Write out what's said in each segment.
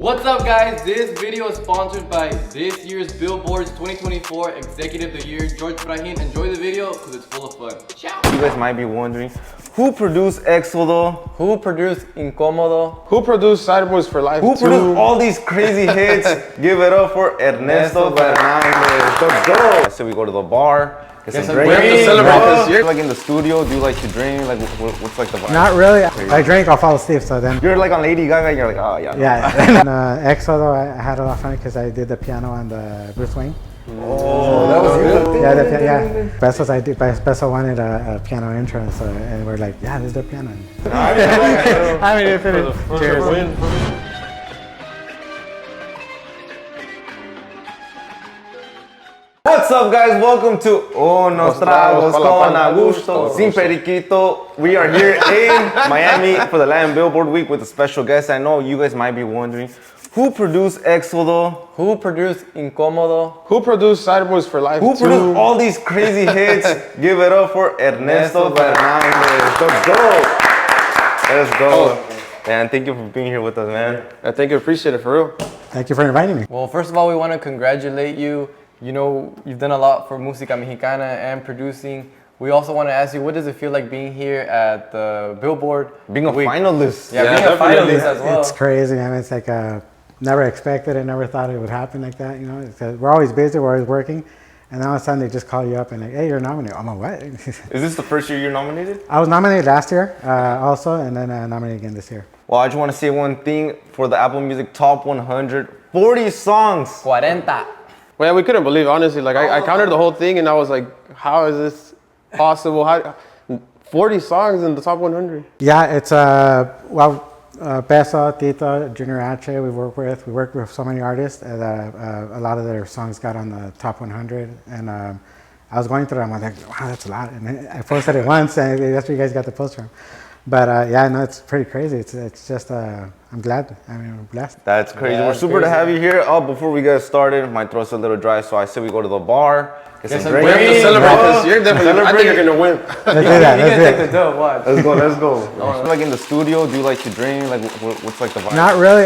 What's up guys, this video is sponsored by this year's Billboard's 2024 Executive of the Year, George Brahim. Enjoy the video because it's full of fun. Ciao! You guys might be wondering, who produced Éxodo? Who produced Incómodo? Who produced Cyberboys for Life? Who produced all these crazy hits? Give it up for Ernesto Fernandez. Let's go! So we go to the bar. Get some We have to drinks. celebrate this year. Like in the studio, do you like to drink? Like what's like the vibe? Not really. I drink, I'll fall asleep, so then... You're like on Lady Gaga and you're like, oh yeah. Yeah. And Éxodo, I had a lot of fun because I did the piano on the Bruce Wayne. Oh, that was good. Yeah, Peso wanted a piano intro, so, and we're like, yeah, this is the piano. I mean, if it cheers. What's up guys, welcome to Unos Tragos con Agushto, Sin Periquito. We are here in Miami for the Latin Billboard Week with a special guest. I know you guys might be wondering, who produced Éxodo? Who produced Incómodo? Who produced Cyberboys for Life? Who produced all these crazy hits? Give it up for Ernesto Fernandez. Let's go! Let's go. Man, thank you for being here with us, man. I think I appreciate it for real. Thank you for inviting me. Well, first of all, we want to congratulate you. You know, you've done a lot for Música Mexicana and producing. We also want to ask you, what does it feel like being here at the Billboard? Being a finalist. Yeah, being a finalist as well. It's crazy. I mean, it's like, never expected it, never thought it would happen like that, you know? We're always busy, we're always working, and then all of a sudden they just call you up and like, hey, you're nominated. I'm like, what? Is this the first year you're nominated? I was nominated last year also, and then nominated again this year. Well, I just want to say one thing for the Apple Music Top 100, 40 songs. 40. Well, yeah, we couldn't believe it, honestly. Like I counted the whole thing and I was like, how is this possible? 40 songs in the top 100. Yeah, it's Peso, Tito, Junior H, we work with so many artists, and a lot of their songs got on the top 100, and I was going through them, I was like, wow, that's a lot, and I posted it once, and that's where you guys got the poster. But yeah, no, it's pretty crazy. It's just, I'm glad, I'm blessed. That's crazy. Yeah, We're super to have you here. Oh, before we get started, my throat's a little dry, so I say we go to the bar, get some We drinks. have to celebrate this year, definitely. I think you're going to win. Let's do that, You can take let's the dough, watch. Let's go. Like in the studio, do you like to drink? Like what's like the vibe? Not really,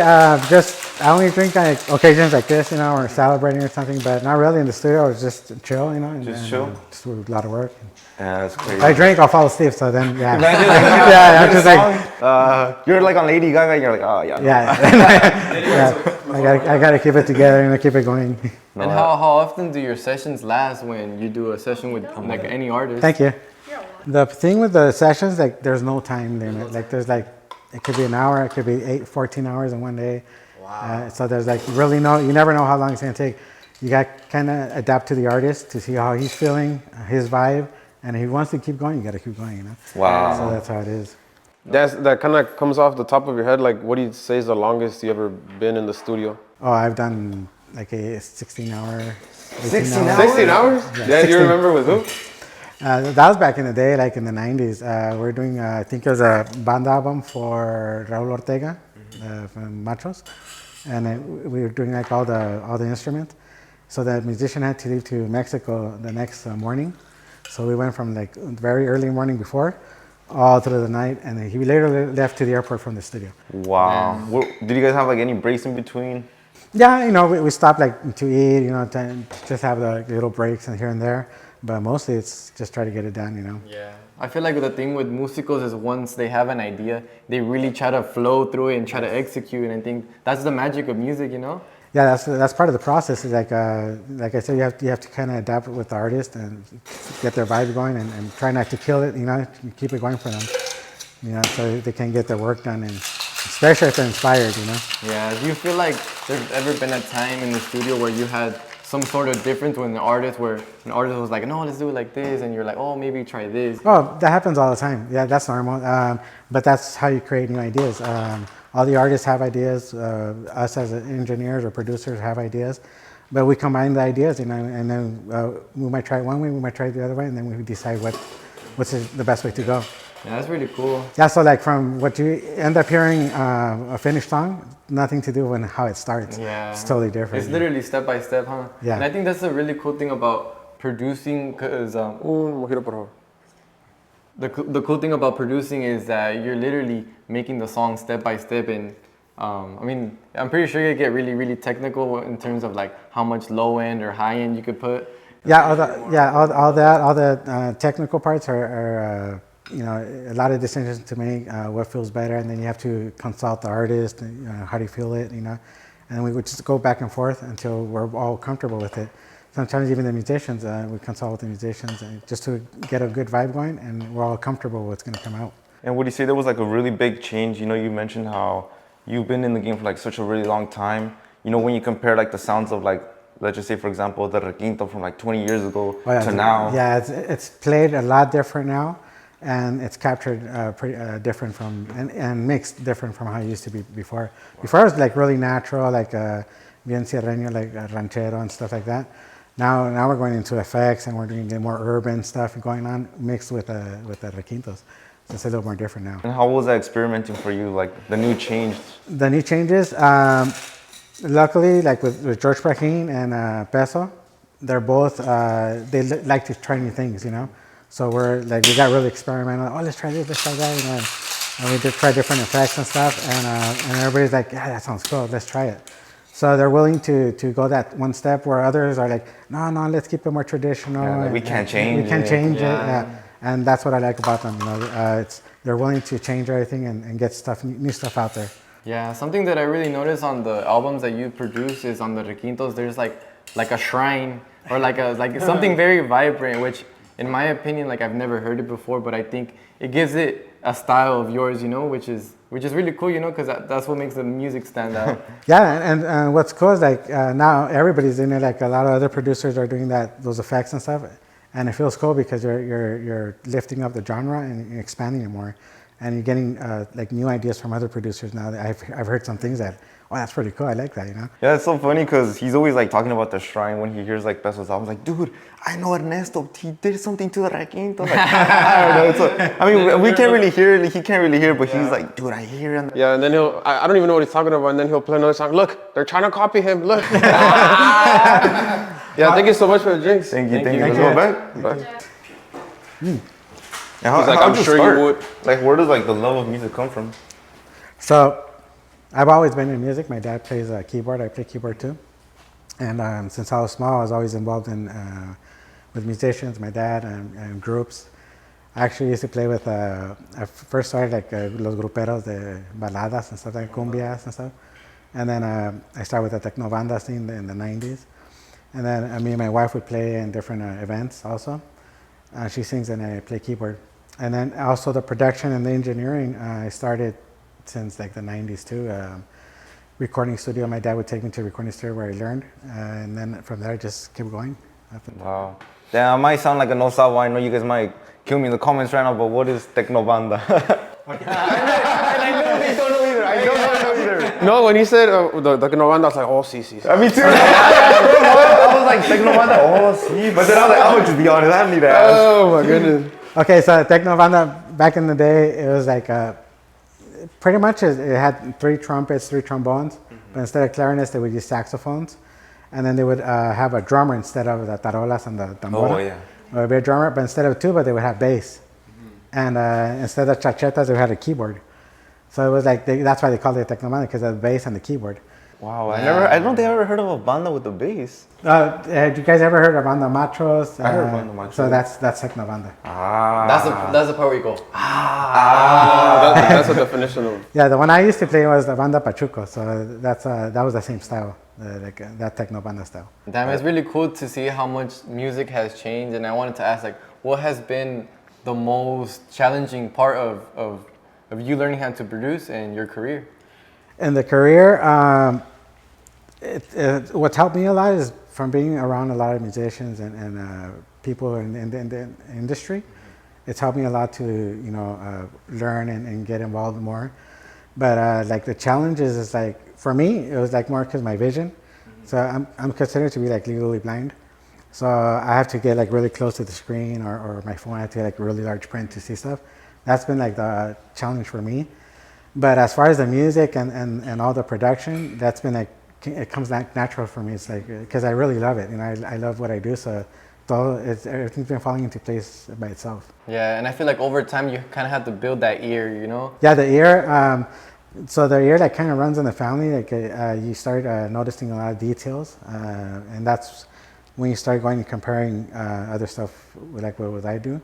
just, I only drink on occasions like this, you know, or celebrating or something, but not really in the studio, it's just chill, you know. And, chill? Just do a lot of work. Yeah, that's crazy. If I drink, I'll fall asleep, so then, yeah. Yeah, I'm just like... you're like on Lady Gaga and you're like, oh yeah. I gotta keep it together and keep it going. And how often do your sessions last when you do a session with like any artist? Thank you. The thing with the sessions, like there's no time limit. Like there's like, it could be an hour, it could be 14 hours in one day. Wow. So there's like really you never know how long it's gonna take. You got kind of adapt to the artist to see how he's feeling, his vibe, and if he wants to keep going, you gotta keep going, you know? Wow. So that's how it is. That kind of comes off the top of your head. Like, what do you say is the longest you ever been in the studio? Oh, I've done like a 16-hour. 16 hours? 16 hours? Yeah, Yeah, do you 16. remember with who? That was back in the day, like in the 90s. We're doing, I think it was a band album for Raul Ortega from Machos. And we were doing like all the instruments. So the musician had to leave to Mexico the next morning. So we went from like very early morning before, all through the night. And then he later left to the airport from the studio. Wow. Did you guys have like any breaks in between? Yeah, you know, we stopped like to eat, you know, to just have the little breaks and here and there. But mostly it's just try to get it done, you know. Yeah. I feel like the thing with músicos is once they have an idea, they really try to flow through it and try to execute. And I think that's the magic of music, you know? Yeah, that's part of the process. Is like I said, you have to kind of adapt with the artist and get their vibe going and try not to kill it, you know, keep it going for them, you know, so they can get their work done, and especially if they're inspired, you know. Yeah. Do you feel like there's ever been a time in the studio where you had some sort of difference when an artist was like, no, let's do it like this, and you're like, oh, maybe try this? Oh, that happens all the time. Yeah, that's normal. But that's how you create new ideas. All the artists have ideas. Us as engineers or producers have ideas. But we combine the ideas, you know, and then we might try it one way, we might try it the other way, and then we decide what's the best way to go. Yeah, that's really cool. Yeah, so like from what you end up hearing a finished song, nothing to do with how it starts. Yeah. It's totally different. It's literally step by step, huh? Yeah. And I think that's a really cool thing about producing, because Un mojito, por favor. the cool thing about producing is that you're literally making the song step by step, and I mean, I'm pretty sure you get really, really technical in terms of like how much low end or high end you could put. Yeah, all the technical parts are you know, a lot of decisions to make, what feels better, and then you have to consult the artist, how do you feel it, you know, and we would just go back and forth until we're all comfortable with it. Sometimes even the musicians, we consult with the musicians just to get a good vibe going, and we're all comfortable with what's going to come out. And would you say there was like a really big change? You know, you mentioned how you've been in the game for like such a really long time. You know, when you compare like the sounds of like, let's just say for example, the requinto from like 20 years ago to now. Yeah, it's played a lot different now, and it's captured pretty different from, and mixed different from how it used to be before. Before it was like really natural, like bien sierreño, like ranchero and stuff like that. Now we're going into effects, and we're doing more urban stuff going on mixed with the requintos. So it's a little more different now. And how was that experimenting for you? Like the new change? The new changes, luckily, like with George Brahim and Peso, they're both, they like to try new things, you know? So we're like, we got really experimental. Oh, let's try this, let's try that, you know? And we did try different effects and stuff, and everybody's like, yeah, that sounds cool, let's try it. So they're willing to go that one step, where others are like, no, let's keep it more traditional. Yeah, like we can't change it. We can't change it, yeah. And that's what I like about them, you know? They're willing to change everything and get new stuff out there. Yeah, something that I really notice on the albums that you produce is on the requintos, there's like a shrine or like something very vibrant, which in my opinion, like I've never heard it before, but I think it gives it a style of yours, you know, which is really cool, you know, because that's what makes the music stand out. Yeah, and what's cool is like now everybody's in it. Like a lot of other producers are doing those effects and stuff, and it feels cool because you're lifting up the genre and you're expanding it more, and you're getting like new ideas from other producers now. I've heard some things that, oh, that's pretty cool. I like that, you know. Yeah, it's so funny because he's always like talking about the shrine when he hears like Peso's albums. Like, dude, I know Ernesto. He did something to the requinto. Like, I don't know. I mean, we can't really hear it. He can't really hear it, but he's like, dude, I hear him. Yeah, and then I don't even know what he's talking about, and then he'll play another song. Look, they're trying to copy him. Look. Yeah, thank you so much for the drinks. Thank you. Let's go back. He's like, I'm sure you would. Like, where does like the love of music come from? So, I've always been in music. My dad plays keyboard. I play keyboard too. And since I was small, I was always involved in with musicians, my dad, and groups. I actually used to play with, I first started like los gruperos de baladas and stuff, like cumbias and stuff. And then I started with the technova scene in the 90s. And then me and my wife would play in different events also. She sings and I play keyboard. And then also the production and the engineering, I started since like the 90s too. Recording studio, my dad would take me to a recording studio where I learned. And then from there, I just kept going. Wow. Damn, I might sound like a no sabo. I know you guys might kill me in the comments right now, but what is technobanda? And I know they don't know either. I don't know either. No, when he said the technobanda, I was like, oh, sí. Me too. I was like, technobanda, oh, sí. But then I was like, I would just be honest, I need to ask. Oh my goodness. Okay, so technobanda, back in the day, it was like pretty much it had 3 trumpets, 3 trombones, but instead of clarinets, they would use saxophones. And then they would have a drummer instead of the tarolas and the tambora. Oh, yeah. It would be a drummer, but instead of tuba, they would have bass. And instead of chachetas, they had a keyboard. So it was like, that's why they called it technobanda, because of the bass and the keyboard. Wow, I don't think I ever heard of a banda with a bass. Have you guys ever heard of banda machos? I heard of banda machos. So that's technobanda. That's the part where you go. That's a definition of. Yeah, the one I used to play was the banda pachuco. So that was the same style, that technobanda style. Damn, it's really cool to see how much music has changed. And I wanted to ask, like, what has been the most challenging part of you learning how to produce and your career? In the career, what's helped me a lot is from being around a lot of musicians and people in the industry. It's helped me a lot to learn and get involved more. But like the challenges is like, for me, it was like more because my vision. So I'm considered to be like legally blind. So I have to get like really close to the screen or my phone. I have to get like really large print to see stuff. That's been like the challenge for me. But as far as the music and all the production, that's been like, it comes natural for me. It's like, because I really love it. I love what I do. So everything's been falling into place by itself. Yeah, and I feel like over time you kind of have to build that ear, you know? Yeah, the ear. So the ear like kind of runs in the family. Like you start noticing a lot of details, and that's when you start going and comparing other stuff with, like what I do.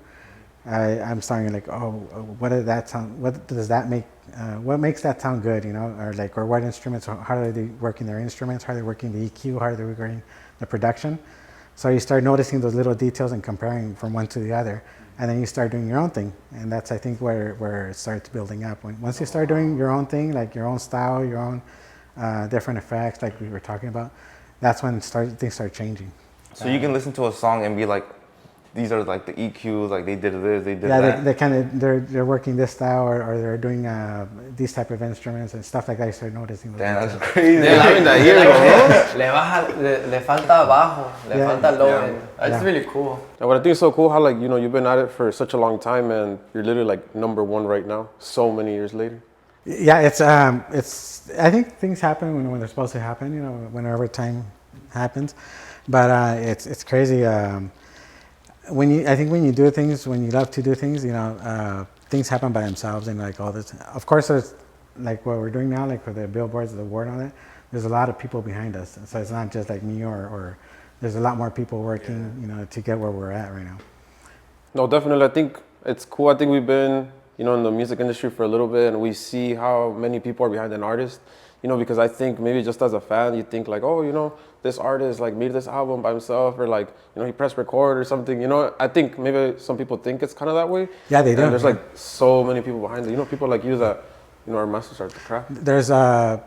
I'm starting like, oh, what did that sound? What does that make? What makes that sound good? You know, or what instruments? How are they working their instruments? How are they working the EQ? How are they working the production? So you start noticing those little details and comparing from one to the other, and then you start doing your own thing. And that's, I think, where it starts building up. Once you start doing your own thing, like your own style, your own different effects, like we were talking about, that's when things start changing. So you can listen to a song and be like, these are like the EQs, like they did this, they did Yeah, that. they kind of they're working this style, or they're doing these type of instruments and stuff like that. You start noticing. Damn, that's crazy. Yeah, I mean, that ear, Le falta bajo, le Yeah. falta low Yeah. end. That's Yeah. really cool. And what I think is so cool, how like, you know, you've been at it for such a long time and you're literally like #1 right now, so many years later. Yeah, it's. I think things happen when they're supposed to happen. You know, whenever time happens, but it's crazy. I think when you do things, when you love to do things, you know, things happen by themselves, and like all this. Of course, there's like what we're doing now, like for the billboards, the award on it. There's a lot of people behind us, so it's not just like me or there's a lot more people working, you know, to get where we're at right now. No, definitely. I think it's cool. I think we've been, you know, in the music industry for a little bit, and we see how many people are behind an artist. You know, because I think maybe just as a fan, you think like, oh, you know, this artist like made this album by himself, or like, you know, he pressed record or something. You know, I think maybe some people think it's kind of that way. Yeah, they do. And there's like so many people behind it. You know, people like you that, you know, are masters of the craft. There's the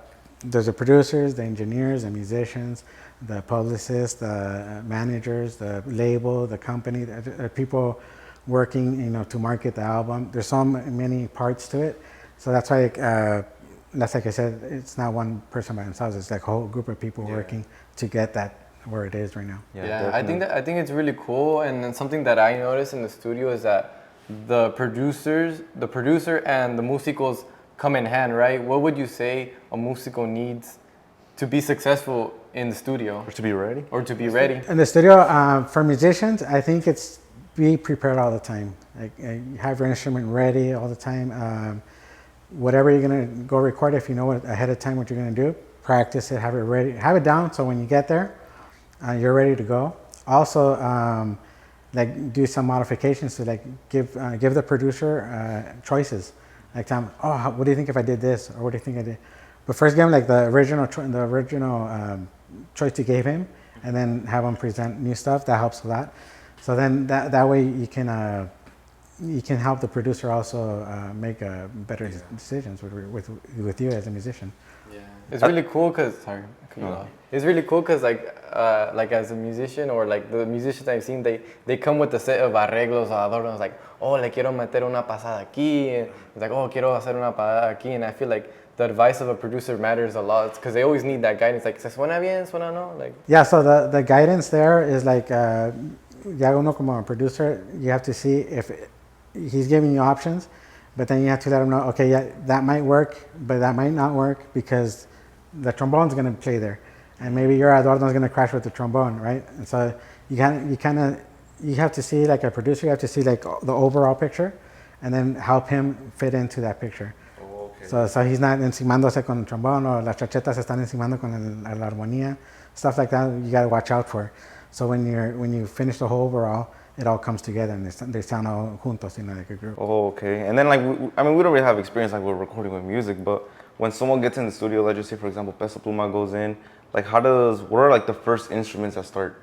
producers, the engineers, the musicians, the publicists, the managers, the label, the company, the people working, you know, to market the album. There's so many parts to it, so that's why. That's like I said, it's not one person by themselves. It's like a whole group of people working to get that where it is right now. Yeah, I think it's really cool, and then something that I noticed in the studio is that the producer and the músicos come in hand, right? What would you say a músico needs to be successful in the studio Or to be ready. or to be ready? In the studio, for musicians, I think it's be prepared all the time. Like have your instrument ready all the time. Whatever you're gonna go record, if you know ahead of time what you're gonna do, practice it, have it ready, have it down, so when you get there, you're ready to go. Also, like do some modifications to like give the producer choices. Like tell him, oh, what do you think if I did this, or what do you think I did? But first give him like the original choice you gave him, and then have him present new stuff. That helps a lot. So then that way you can help the producer also make better decisions with you as a musician. Yeah, it's really cool because it's really cool because like as a musician or like the musicians I've seen, they come with a set of arreglos o adornos, like, oh, le quiero meter una pasada aquí, and it's like, oh, quiero hacer una pasada aquí, and I feel like the advice of a producer matters a lot because they always need that guidance, like, ¿se suena bien, suena no? Like, yeah, so the guidance there is like, ya uno como a producer, you have to see if he's giving you options, but then you have to let him know, okay, yeah, that might work, but that might not work because the trombone's going to play there, and maybe your adorno is going to crash with the trombone, right? And so you have to see, like a producer, you have to see like the overall picture, and then help him fit into that picture. Oh, okay. So he's not encimándose con el trombone, or las chachetas están encimando con la armonía, stuff like that. You got to watch out for. So when you finish the whole overall, it all comes together and they sound all juntos, you know, like a group. Oh, okay. And then like, I mean, we don't really have experience like we're recording with music, but when someone gets in the studio, let's just say for example, Peso Pluma goes in, like what are like the first instruments that start?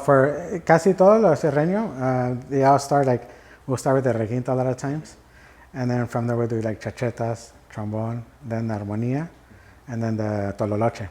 For casi todos los serreño, they all start like, we'll start with the requinto a lot of times, and then from there we'll do like chachetas, trombone, then the armonía, and then the tololoche.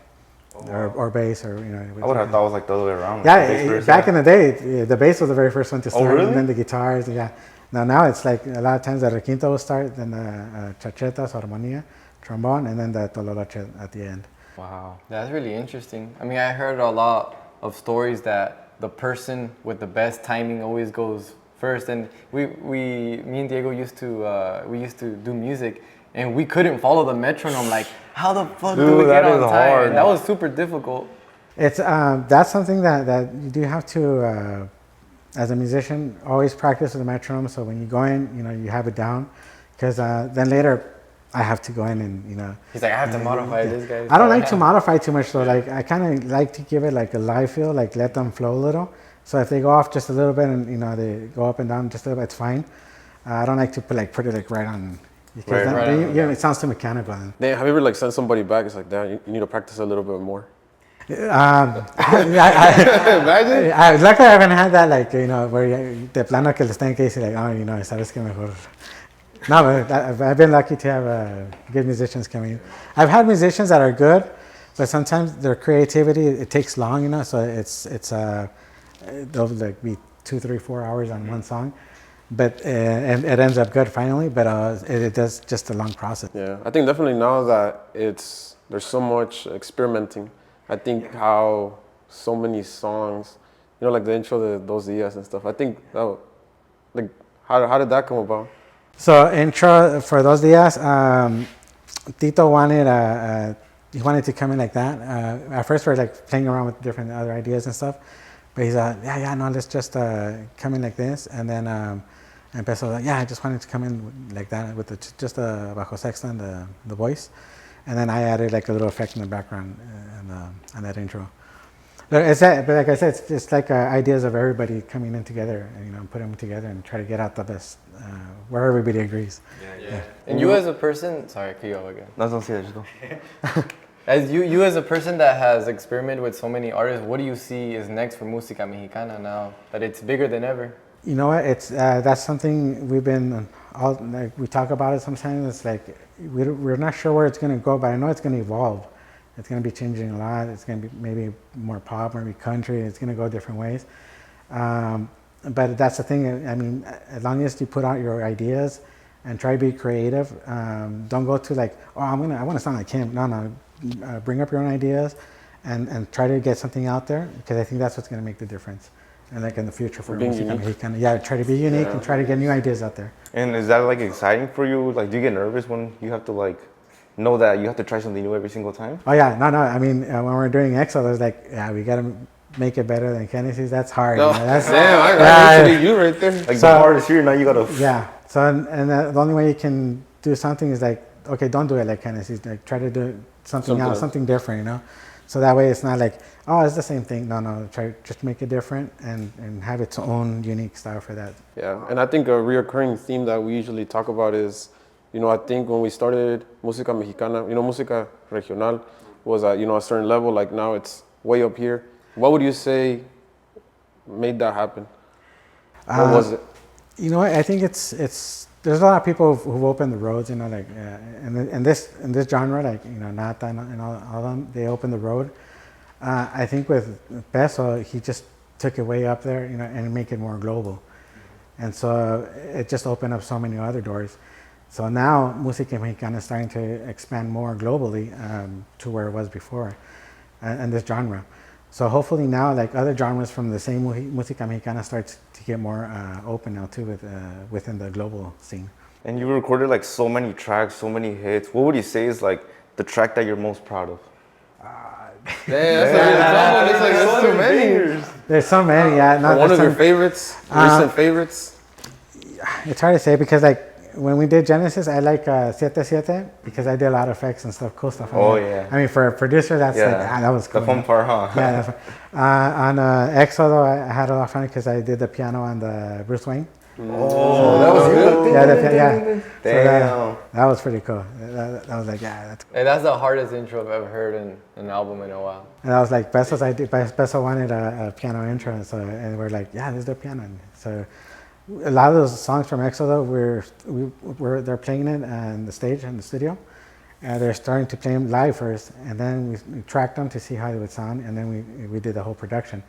Or bass, or you know. I would have thought it was like the other way around. Yeah, back in the day, the bass was the very first one to start, really? and then the guitars. Yeah. Now it's like a lot of times the requinto will start, then the chachetas, armonía, trombone, and then the tololoche at the end. Wow. that's really interesting. I mean, I heard a lot of stories that the person with the best timing always goes first, and me and Diego used to do music, and we couldn't follow the metronome. Like, how the fuck do we get on time? Hard. And that was super difficult. It's that's something that you do have to, as a musician, always practice with the metronome. So when you go in, you know, you have it down, because then later, I have to go in and He's like, I have to modify this guy. I don't like to modify too much though. Like I kind of like to give it like a live feel, like let them flow a little. So if they go off just a little bit and they go up and down just a little bit, it's fine. I don't like to put it like right on. Because then it sounds too mechanical. Damn, have you ever like sent somebody back? It's like, damn, you need to practice a little bit more. Imagine. Luckily, I haven't had that where de plano que le estén que dice like, oh, sabes que mejor. No, but I've been lucky to have good musicians coming in. I've had musicians that are good, but sometimes their creativity it takes long, so they'll like be 2, 3, 4 hours on one song. But and it ends up good finally, but it does just a long process. Yeah, I think definitely now that there's so much experimenting. I think how so many songs, like the intro to Dos Días and stuff. I think like how did that come about? So intro for Dos Días, Tito wanted he wanted to come in like that. At first we were like playing around with different other ideas and stuff, but he's like, no, let's just come in like this, and then. And Peso was like, I just wanted to come in like that with just the bajo sexta and the voice. And then I added like a little effect in the background on that intro. But like I said, it's just like ideas of everybody coming in together and put them together and try to get out the best where everybody agrees. Yeah. And you as a person, sorry, could you go again? No, don't see that, just go. As you as a person that has experimented with so many artists, what do you see is next for Música Mexicana now that it's bigger than ever? You know what? It's that's something we've been we talk about it sometimes. It's like we're not sure where it's going to go, but I know it's going to evolve. It's going to be changing a lot. It's going to be maybe more pop, maybe country. It's going to go different ways. But that's the thing. I mean, as long as you put out your ideas and try to be creative, don't go to like, I want to sound like him. No. Bring up your own ideas and try to get something out there, because I think that's what's going to make the difference. And like in the future for Música Mexicana, try to be unique and try to get new ideas out there. And is that like exciting for you? Like, do you get nervous when you have to like know that you have to try something new every single time? Oh yeah, no. I mean, when we're doing EXO, there's like, we gotta make it better than Kennedy's. That's hard. No. That's, damn, I need you right there. Like the hardest here, now you gotta. Yeah. So and the only way you can do something is like, okay, don't do it like Kennedy's. Like try to do something else, something different. So that way it's not like, it's the same thing. No, try just make it different and have its own unique style for that. Yeah, and I think a reoccurring theme that we usually talk about is, I think when we started Música Mexicana, Música Regional was at, a certain level, like now it's way up here. What would you say made that happen? What was it? I think it's there's a lot of people who've opened the roads, like in this genre, like Nata and all of them, they opened the road. I think with Peso, he just took it way up there, and make it more global, and so it just opened up so many other doors. So now Música Mexicana is starting to expand more globally to where it was before, and this genre. So hopefully now, like other genres from the same Música Mexicana starts to get more open now too within the global scene. And you recorded like so many tracks, so many hits. What would you say is like the track that you're most proud of? That's too many. There's so many, yeah. One of your favorites, recent favorites? It's hard to say because like when we did Genesis, I like 7-7 because I did a lot of effects and stuff, cool stuff. Yeah. I mean, for a producer, that's that was cool. The fun part, huh? Yeah, that's fun. On EXO, though, I had a lot of fun because I did the piano on the Bruce Wayne. Oh, that was good. Yeah. Damn. So that was pretty cool. That was like, that's cool. And that's the hardest intro I've ever heard in an album in a while. And I was like, Peso wanted a piano intro, and we're like, this is the piano. So a lot of those songs from EXO, though, they're playing it on the stage in the studio. They're starting to play them live first, and then we tracked them to see how they would sound, and then we did the whole production.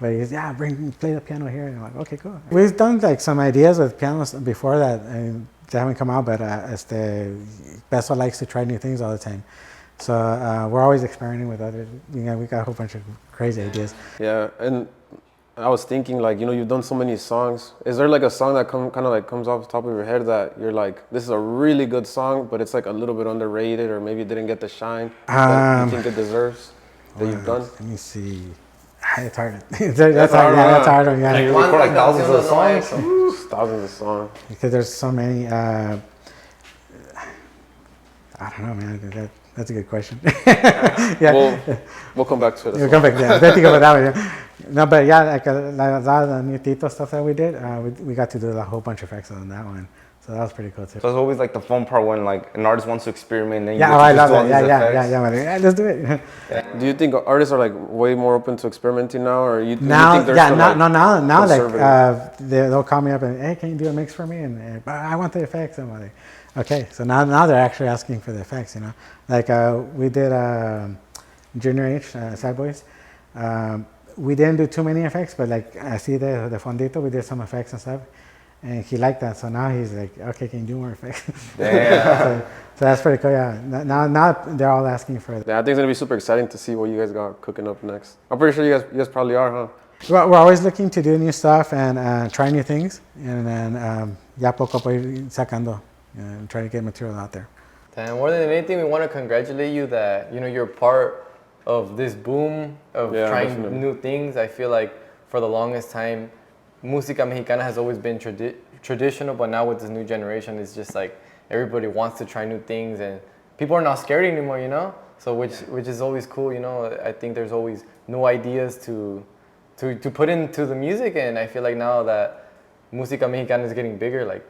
But he's play the piano here, and I'm like, okay, cool. We've done like some ideas with pianos before that, and they haven't come out. But Peso likes to try new things all the time, so we're always experimenting with others. We got a whole bunch of crazy ideas. Yeah, and I was thinking, like, you've done so many songs. Is there like a song that kind of like comes off the top of your head that you're like, this is a really good song, but it's like a little bit underrated, or maybe it didn't get the shine that you think it deserves that you've done? Let me see. It's hard. That's hard. Yeah, that's hard. Yeah. You record like thousands of songs. Thousands of songs. Because there's so many. I don't know, man. That's a good question. Yeah. We'll come back to it. We'll come back. Yeah, I didn't think about that one. Yeah. No, but yeah, like a lot of the new Tito stuff that we did, we got to do a whole bunch of effects on that one. So that was pretty cool too. So it's always like the fun part when like an artist wants to experiment. And then Yeah, I love that. Yeah, man. Yeah, let's do it. Do you think artists are like way more open to experimenting now, or you Now, think they're yeah, still, now like conservative? they'll call me up and, hey, can you do a mix for me? And but I want the effects. I'm like, okay. So now they're actually asking for the effects. You know, like we did Junior H Sad Boys. We didn't do too many effects, but like I see the Fondito, we did some effects and stuff, and he liked that. So now he's like, okay, can you do more effects? Damn. so that's pretty cool. Yeah. Now they're all asking for it. Yeah, I think it's gonna be super exciting to see what you guys got cooking up next. I'm pretty sure you guys probably are, huh? We're always looking to do new stuff and try new things, and then ya poco a poco ir sacando, and try to get material out there. And more than anything, we want to congratulate you that you're part of this boom of trying definitely. new things. I feel like for the longest time, música mexicana has always been traditional, but now with this new generation, it's just like everybody wants to try new things, and people are not scared anymore. So which is always cool. I think there's always new ideas to put into the music, and I feel like now that música mexicana is getting bigger, like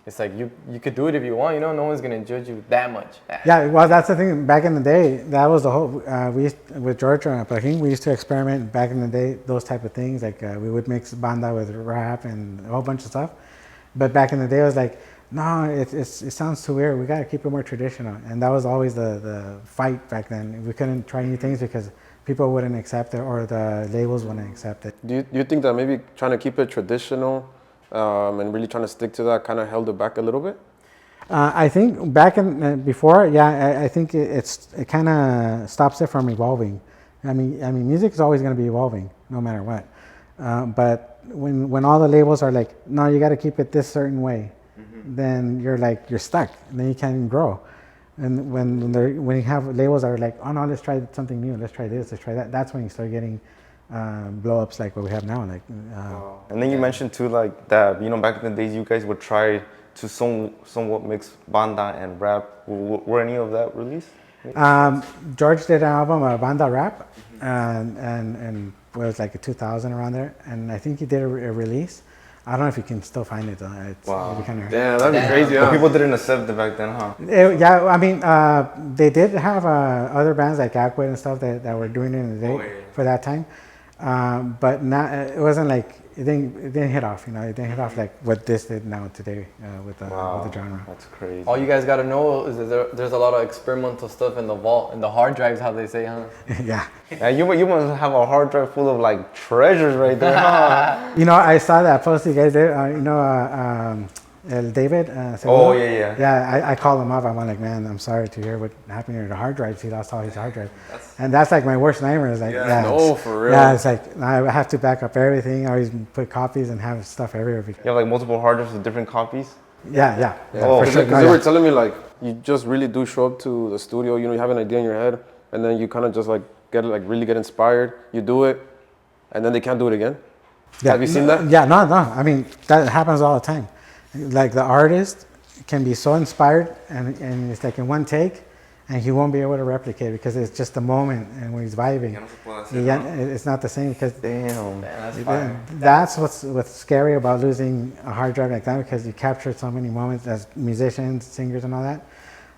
it's like you could do it if you want. No one's gonna judge you that much. Yeah, well, that's the thing. Back in the day, that was the whole. With George and Pajín, we used to experiment back in the day. Those type of things, like we would mix banda with rap and a whole bunch of stuff. But back in the day, it was like, no, it sounds too weird. We gotta keep it more traditional, and that was always the fight back then. We couldn't try new things because people wouldn't accept it, or the labels wouldn't accept it. Do you think that maybe trying to keep it traditional and really trying to stick to that kind of held it back a little bit? I think back in before, I think it kind of stops it from evolving. I mean, music is always going to be evolving, no matter what. But when all the labels are like, no, you got to keep it this certain way, then you're stuck, and then you can't even grow. And when you have labels that are like, oh no, let's try something new, let's try this, let's try that. That's when you start getting blow ups like what we have now. Like, And then you mentioned too, like that. Back in the days, you guys would try to somewhat mix banda and rap. Were any of that released? George did an album, banda rap, and it was like a 2000 around there. And I think he did a release. I don't know if you can still find it though. It'd be kind of Damn, that'd be crazy. But people didn't accept it back then, huh? Yeah, I mean, they did have other bands like Aqua and stuff that were doing it in the day for that time. But not, it wasn't like it didn't hit off. It didn't hit off like what this did now today with the genre. That's crazy. All you guys gotta know is that there's a lot of experimental stuff in the vault, in the hard drives, how they say, huh? Yeah. You must have a hard drive full of like treasures right there, huh? I saw that post you guys did. David. Oh yeah. Yeah, I called him up. I'm like, man, I'm sorry to hear what happened here to the hard drives. He lost all his hard drive, and that's like my worst nightmare. Is like, No, for real. Yeah, it's like I have to back up everything. I always put copies and have stuff everywhere. You have like multiple hard drives with different copies. Yeah. Oh, Because they were telling me like you just really do show up to the studio. You have an idea in your head, and then you kind of just like really get inspired. You do it, and then they can't do it again. Yeah. Have you seen that? Yeah, no. I mean, that happens all the time. Like the artist can be so inspired and it's like in one take, and he won't be able to replicate it because it's just a moment and when he's vibing, it's not the same. Because Damn. that's what's scary about losing a hard drive like that, because you captured so many moments as musicians, singers, and all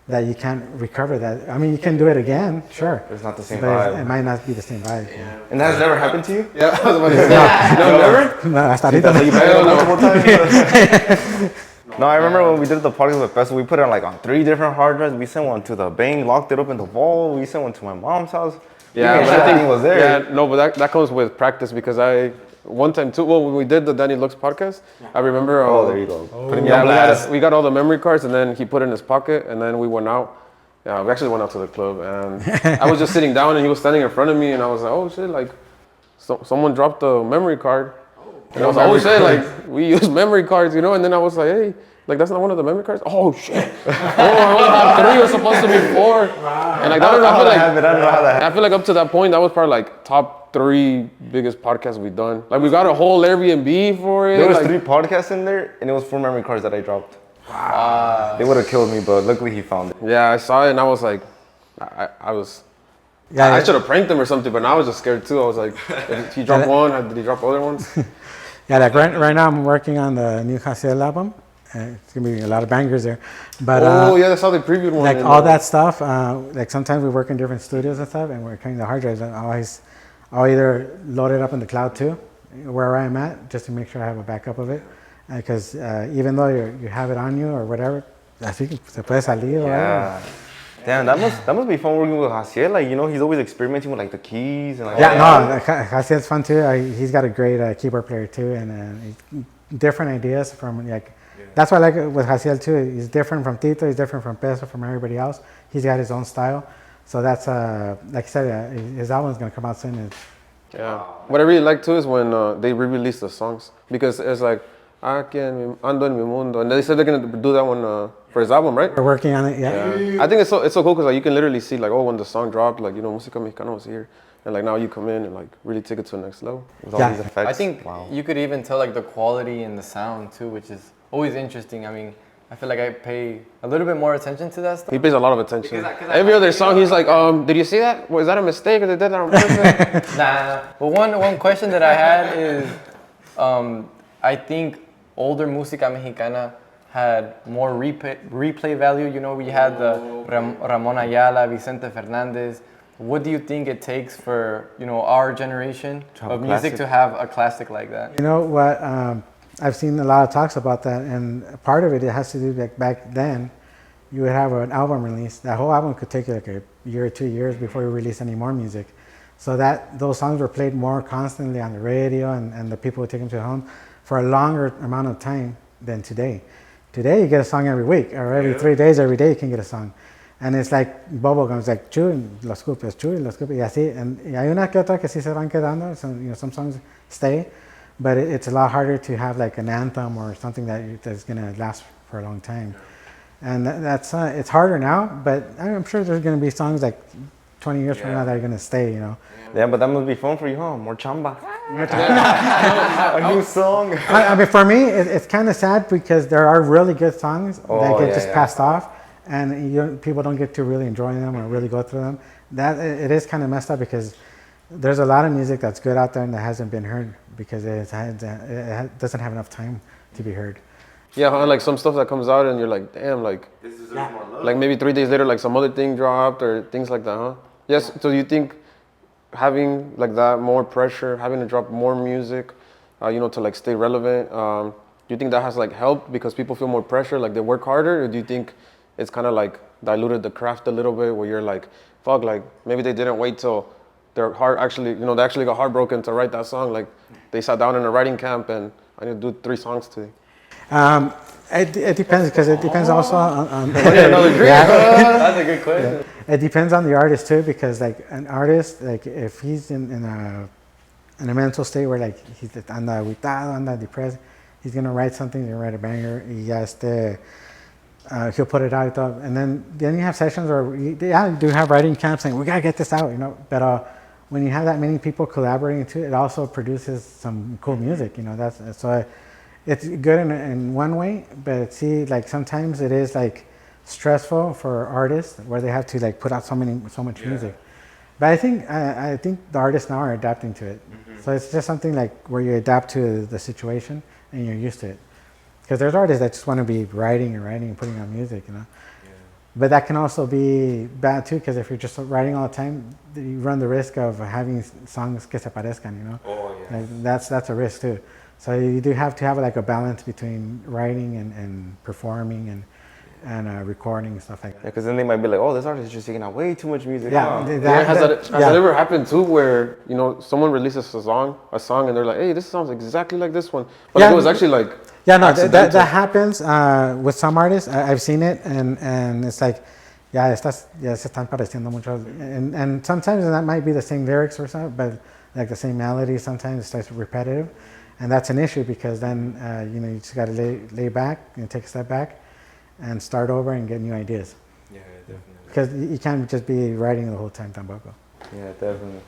that you can't recover that. I mean, you can do it again, sure. It's not the same but vibe. it might not be the same vibe. Yeah. And that has never happened to you? Yeah, I was about to say. No, never? No, hasta ahorita. You backed up multiple times? No, I remember when we did the party with Peso, we put it on 3 different hard drives. We sent one to the bank, locked it up in the vault. We sent one to my mom's house. Yeah, but but I think it was there. Yeah, no, but that comes with practice because one time too, when we did the Danny Lux podcast, I remember. Oh, there you go. Putting me Yeah, on blast. we got all the memory cards, and then he put it in his pocket, and then we went out. Yeah, we actually went out to the club, and I was just sitting down, and he was standing in front of me, and I was like, oh shit, like, someone dropped the memory card. And I was like, oh shit, like, we use memory cards, and then I was like, hey, like, that's not one of the memory cards? Oh shit. I only have 3, it was supposed to be 4. And like, I don't know how that happened. I don't know how that happened. I feel like up to that point, that was probably like top 3 biggest podcasts we've done. Like, we got a whole Airbnb for it. There was like, 3 podcasts in there, and it was 4 memory cards that I dropped. They would have killed me, but luckily he found it. Yeah, I saw it and I was like, I was. Yeah, I should have pranked him or something, but now I was just scared too. I was like, did he drop one? Did he drop other ones? Yeah, like right now I'm working on the new Jaciel album. It's gonna be a lot of bangers there. But Oh yeah, that's how they previewed one. like in, all that stuff, like sometimes we work in different studios and stuff, and we're carrying the hard drives. I'll either load it up in the cloud too, where I'm at, just to make sure I have a backup of it. Because even though you have it on you or whatever, así que se puede salir or Yeah. Damn, that must be fun working with Jaciel. Like, you know, he's always experimenting with like the keys and like. Yeah, no, Jaciel's fun too. He's got a great keyboard player too, and different ideas from like. That's why I like it with Jaciel too. He's different from Tito. He's different from Peso, from everybody else. He's got his own style. So that's like I said, his album's gonna come out soon. Yeah. What I really like too is when they re-release the songs, because it's like Aquí ando en mi mundo, and they said they're gonna do that one for his album, right? We're working on it. Yeah. I think it's so cool because like you can literally see like, oh, when the song dropped, like, you know, Música Mexicana was here, and like now you come in and like really take it to the next level With all Yeah. these effects. I think you could even tell like the quality in the sound too, which is always interesting. I mean, I feel like I pay a little bit more attention to that stuff. He pays a lot of attention. 'Cause Every other song, he's like, did you see that? Was that a mistake or they did that on purpose? Nah. But one question that I had is, I think older música mexicana had more replay value. You know, we had the Ramon Ayala, Vicente Fernandez. What do you think it takes for, you know, our generation have of a music classic? to have a classic like that? You know what? I've seen a lot of talks about that, and part of it has to do like back then. You would have an album release. That whole album could take like a year or 2 years before you release any more music. So that those songs were played more constantly on the radio, and the people would take them to home for a longer amount of time than today. Today you get a song every week, or every 3 days, every day you can get a song. And it's like bubblegum, it's like chuy, los cupes, y así. And hay una que otra que sí se van quedando, so, you know, some songs stay, but it's a lot harder to have like an anthem or something that's gonna last for a long time. And that's it's harder now, but I'm sure there's gonna be songs like 20 years from now that are gonna stay, you know. Yeah, but that must be fun for you, huh? More chamba. A new song. I mean, for me, it's kind of sad because there are really good songs that get just yeah. passed off, and people don't get to really enjoy them or really go through them. That it is kind of messed up because there's a lot of music that's good out there and that hasn't been heard because it doesn't have enough time to be heard. Yeah, huh? Like some stuff that comes out and you're like, damn, like, This deserves more love. like maybe 3 days later, like some other thing dropped or things like that, huh? Yes. So you think having like that more pressure, having to drop more music, you know, to like stay relevant, do you think that has like helped because people feel more pressure, like they work harder, or do you think it's kind of like diluted the craft a little bit where you're like, fuck, like maybe they didn't wait till their heart actually, you know, they actually got heartbroken to write that song, like they sat down in a writing camp and I need to do 3 songs today. It depends because it depends also on That's a good question. It depends on the artist too, because like an artist, like if he's in a mental state where like he's anda agüitado, anda depressed, he's gonna write something, he's gonna write a banger, y ya he'll put it out, and then you have sessions where you do have writing camps saying we gotta get this out, you know. But when you have that many people collaborating too, it also produces some cool music, you know. That's so it's good in one way, but see, like sometimes it is like stressful for artists where they have to like put out so much music. But I think the artists now are adapting to it. So it's just something like where you adapt to the situation and you're used to it. Because there's artists that just want to be writing and putting out music, you know. But that can also be bad too, because if you're just writing all the time, you run the risk of having songs que se parezcan, you know. Like that's a risk too. So you do have to have like a balance between writing and performing and recording and stuff like that. Yeah, because then they might be like, oh, this artist is just taking out way too much music. Yeah, Huh? Has that ever happened too, where, you know, someone releases a song and they're like, hey, this sounds exactly like this one, but Yeah. it was actually like that happens with some artists. I've seen it, and it's like, ya se están pareciendo mucho, and sometimes that might be the same lyrics or something, but like the same melody. Sometimes it starts repetitive, and that's an issue because then you know, you just got to lay back and take a step back and start over and get new ideas. Yeah, definitely. Because you can't just be writing the whole time tampoco. Yeah, definitely.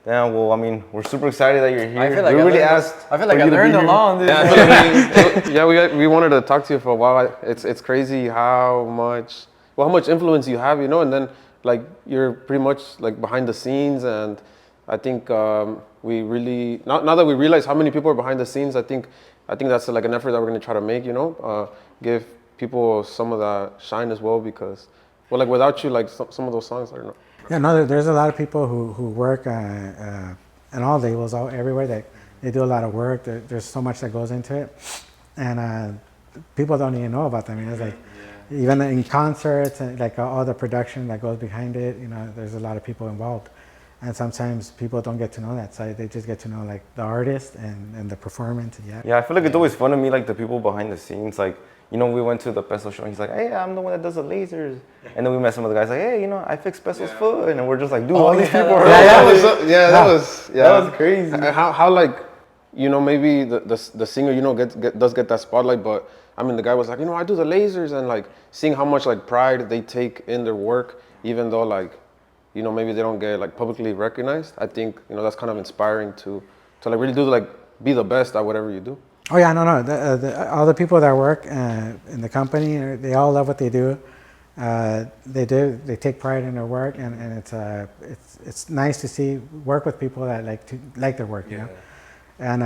Damn, well, I mean, we're super excited that you're here. I feel like we I really learned- asked. I feel like for I you to be learned here. along, dude. Yeah, I feel like we wanted to talk to you for a while. It's crazy how much influence you have, you know, and then like you're pretty much like behind the scenes, and I think we really now that we realize how many people are behind the scenes, I think that's like an effort that we're gonna try to make, you know, give people some of that shine as well, because well, like without you, like some of those songs, I don't know. Yeah, no, there's a lot of people who work and all labels all everywhere that they do a lot of work. There's so much that goes into it, and people don't even know about them. I mean, it's like even in concerts and like all the production that goes behind it. You know, there's a lot of people involved, and sometimes people don't get to know that side. They just get to know like the artist and the performance. Yeah, I feel like it's always fun to meet like the people behind the scenes. Like, you know, we went to the Peso show and he's like, hey, I'm the one that does the lasers. And then we met some of the guys like, hey, you know, I fixed Peso's foot. And we're just like, dude, all these people are That was crazy. How like, you know, maybe the singer, you know, does get that spotlight, but I mean, the guy was like, you know, I do the lasers, and like seeing how much like pride they take in their work, even though like, you know, maybe they don't get like publicly recognized. I think, you know, that's kind of inspiring to like really do like be the best at whatever you do. Oh yeah, no. All the people that work in the company, they all love what they do. They take pride in their work, and it's nice to see work with people that like their work, you know. And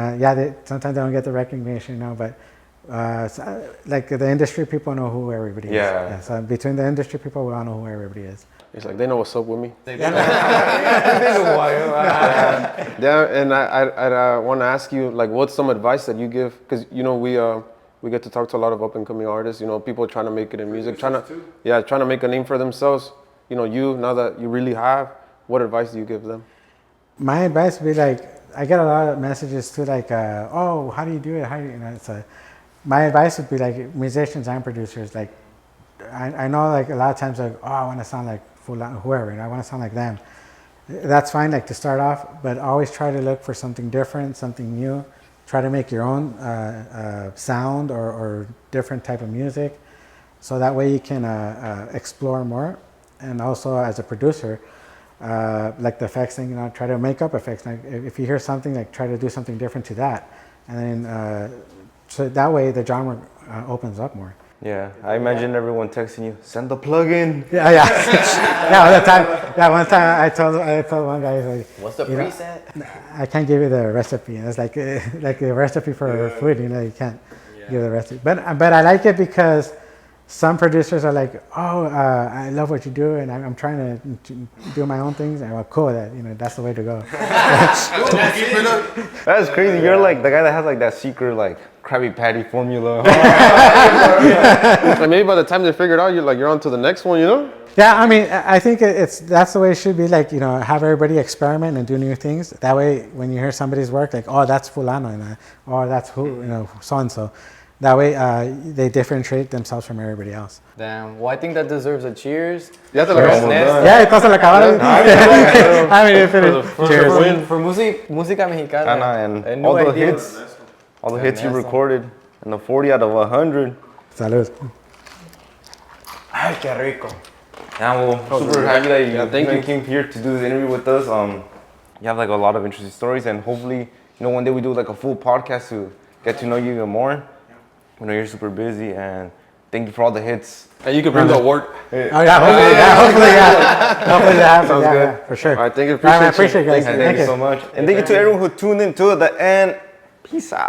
sometimes they don't get the recognition, you know, but like the industry people know who everybody is. Yeah. So between the industry people, we all know who everybody is. It's like they know what's up with me. Yeah, and I want to ask you, like, what's some advice that you give? Because you know we get to talk to a lot of up and coming artists. You know, people trying to make it in music, trying to make a name for themselves. You know, now that you really have, what advice do you give them? My advice would be like, I get a lot of messages too, like, oh, how do you do it? How do you know? So my advice would be like musicians and producers, like, I know like a lot of times like, oh, I want to sound like whoever, you know, I want to sound like them. That's fine, like to start off, but always try to look for something different, something new. Try to make your own sound or different type of music, so that way you can explore more. And also as a producer, like the effects thing, you know, try to make up effects. Like if you hear something, like try to do something different to that, and then so that way the genre opens up more. Yeah, I imagine everyone texting you, send the plug-in. Yeah. One time I told one guy, like, What's the preset? I can't give you the recipe. And it's like a recipe for food, you know, you can't give the recipe. But I like it because some producers are like, oh, I love what you do, and I'm trying to do my own things. And well, cool, that's the way to go. That's crazy. You're like the guy that has like that secret like Krabby Patty formula. Like maybe by the time they figure it out, you're on to the next one, you know? Yeah, I mean, I think that's the way it should be. Like, you know, have everybody experiment and do new things. That way, when you hear somebody's work, like, oh, that's fulano, and or that's who, you know, so and so. That way, they differentiate themselves from everybody else. Damn. Well, I think that deserves a cheers. Yeah, te la acabas. Yeah, entonces la acabaron. I mean, cheers. For música mexicana. And new all the ideas. hits, all the hits you Ernesto. recorded, and the 40 out of 100. Salud. Ay, qué rico. Yeah, well, super happy that you thank you. came here to do the interview with us. You have like a lot of interesting stories, and hopefully, you know, one day we do like a full podcast to get to know you even more. I know you're super busy, and thank you for all the hits. And you can bring the award. Oh yeah, hopefully that happens. Sounds good. Yeah, for sure. All right, thank you. I appreciate it, guys. Thank you so much. And thank you to everyone who tuned in to the end. Peace out.